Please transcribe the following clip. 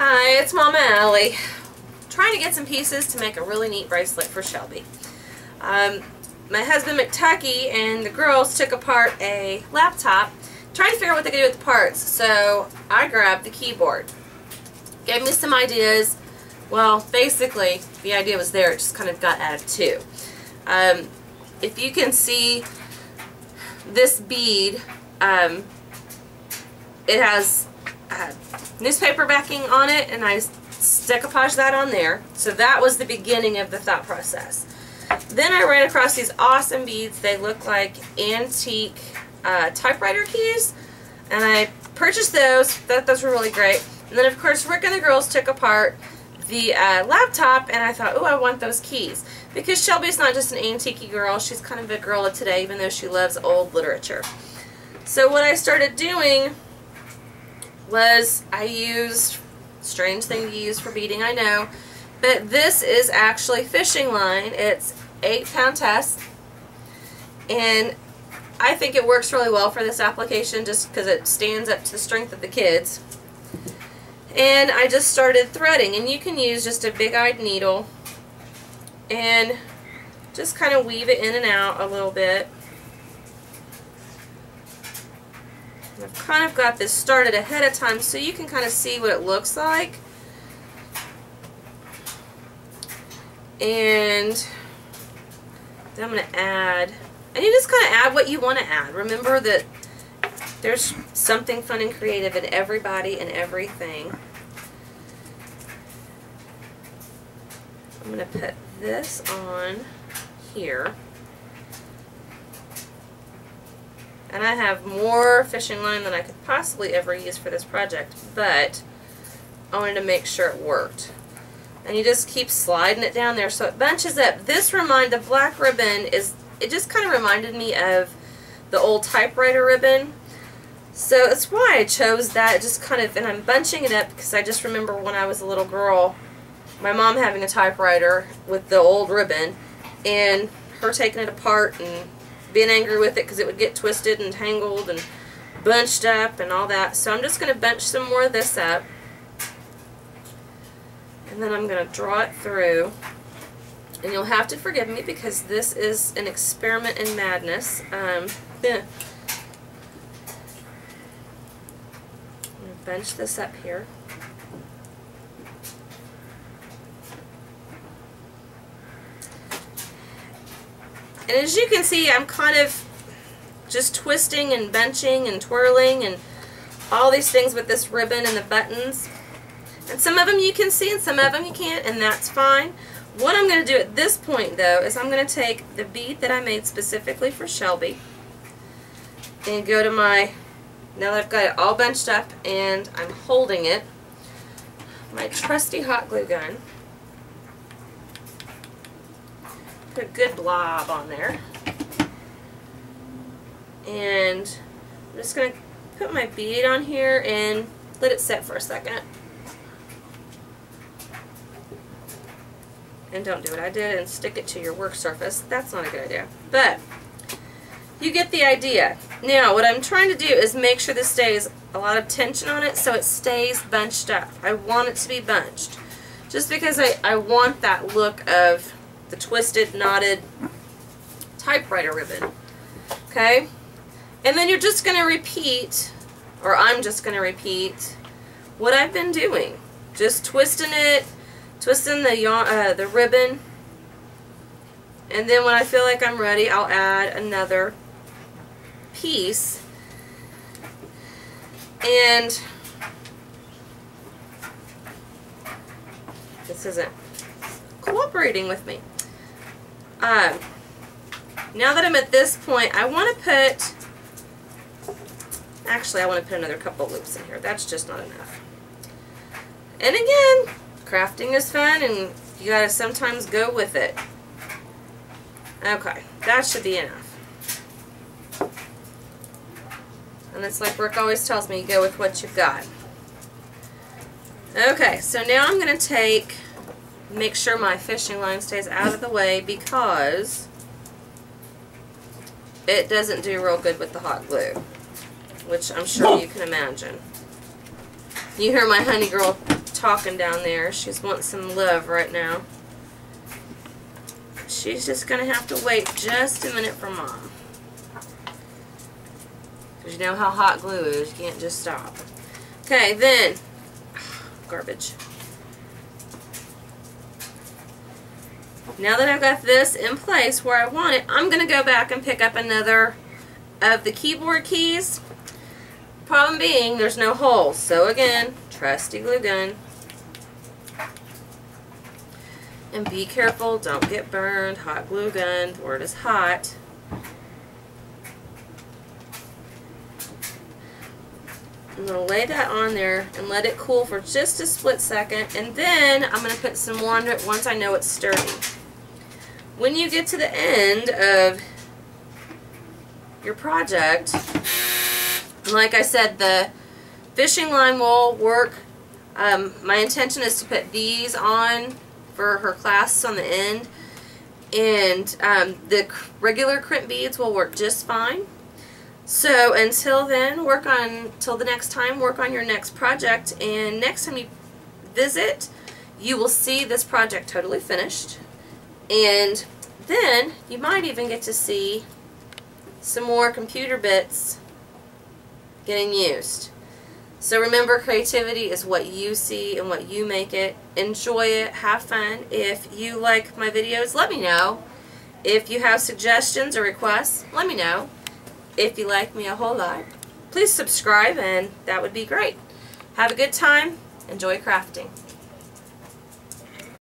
Hi, it's Mama Allie. Trying to get some pieces to make a really neat bracelet for Shelby. My husband McTucky and the girls took apart a laptop trying to figure out what they could do with the parts. So I grabbed the keyboard. Gave me some ideas. Well, basically the idea was there, it just kind of got added to. If you can see this bead, it has newspaper backing on it, and I decoupaged that on there. So that was the beginning of the thought process. Then I ran across these awesome beads. They look like antique typewriter keys, and I purchased those. Thought those were really great. And then of course Rick and the girls took apart the laptop, and I thought, oh, I want those keys. Because Shelby's not just an antique girl, she's kind of a girl of today, even though she loves old literature. So what I started doing was I used, strange thing to use for beading, I know, but this is actually fishing line. It's 8-pound test, and I think it works really well for this application just because it stands up to the strength of the kids. And I just started threading, and you can use just a big-eyed needle and just kind of weave it in and out a little bit. And I've kind of got this started ahead of time so you can kind of see what it looks like. And then I'm going to add, and you just kind of add what you want to add. Remember that there's something fun and creative in everybody and everything. I'm going to put this on here. And I have more fishing line than I could possibly ever use for this project, but I wanted to make sure it worked. And you just keep sliding it down there so it bunches up. The black ribbon it just kind of reminded me of the old typewriter ribbon. So that's why I chose that. Just kind of, and I'm bunching it up because I just remember when I was a little girl, my mom having a typewriter with the old ribbon, and her taking it apart and being angry with it because it would get twisted and tangled and bunched up and all that. So I'm just going to bunch some more of this up, and then I'm going to draw it through. And you'll have to forgive me because this is an experiment in madness. I'm going to bunch this up here. And as you can see, I'm kind of just twisting and bunching and twirling and all these things with this ribbon and the buttons. And some of them you can see and some of them you can't, and that's fine. What I'm going to do at this point, though, is I'm going to take the bead that I made specifically for Shelby and go to my, now that I've got it all bunched up and I'm holding it, my trusty hot glue gun. Put a good blob on there. And I'm just going to put my bead on here and let it set for a second. And don't do what I did and stick it to your work surface. That's not a good idea. But you get the idea. Now what I'm trying to do is make sure this stays a lot of tension on it so it stays bunched up. I want it to be bunched. Just because I want that look of the twisted, knotted typewriter ribbon. Okay? And then you're just going to repeat, or I'm just going to repeat, what I've been doing. Just twisting it, twisting the ribbon, and then when I feel like I'm ready, I'll add another piece. And this isn't cooperating with me. Now that I'm at this point, I want to put, actually I want to put another couple loops in here. That's just not enough. And again, crafting is fun and you gotta sometimes go with it. Okay, that should be enough. And it's like Rick always tells me, you go with what you've got. Okay, so now I'm going to make sure my fishing line stays out of the way because it doesn't do real good with the hot glue, which I'm sure you can imagine. You hear my honey girl talking down there. She's wanting some love right now. She's just going to have to wait just a minute for Mom. Because you know how hot glue is. You can't just stop. Okay, then, garbage. Now that I've got this in place where I want it, I'm going to go back and pick up another of the keyboard keys. Problem being, there's no holes. So again, trusty glue gun. And be careful, don't get burned. Hot glue gun, the word is hot. I'm going to lay that on there and let it cool for just a split second, and then I'm going to put some more on it once I know it's sturdy. When you get to the end of your project, like I said, the fishing line will work. My intention is to put these on for her clasps on the end, and the regular crimp beads will work just fine. So until then, till the next time, work on your next project, and next time you visit, you will see this project totally finished, and then you might even get to see some more computer bits getting used. So remember, creativity is what you see and what you make it. Enjoy it, have fun. If you like my videos, let me know. If you have suggestions or requests, let me know. If you like me a whole lot, please subscribe, and that would be great. Have a good time. Enjoy crafting.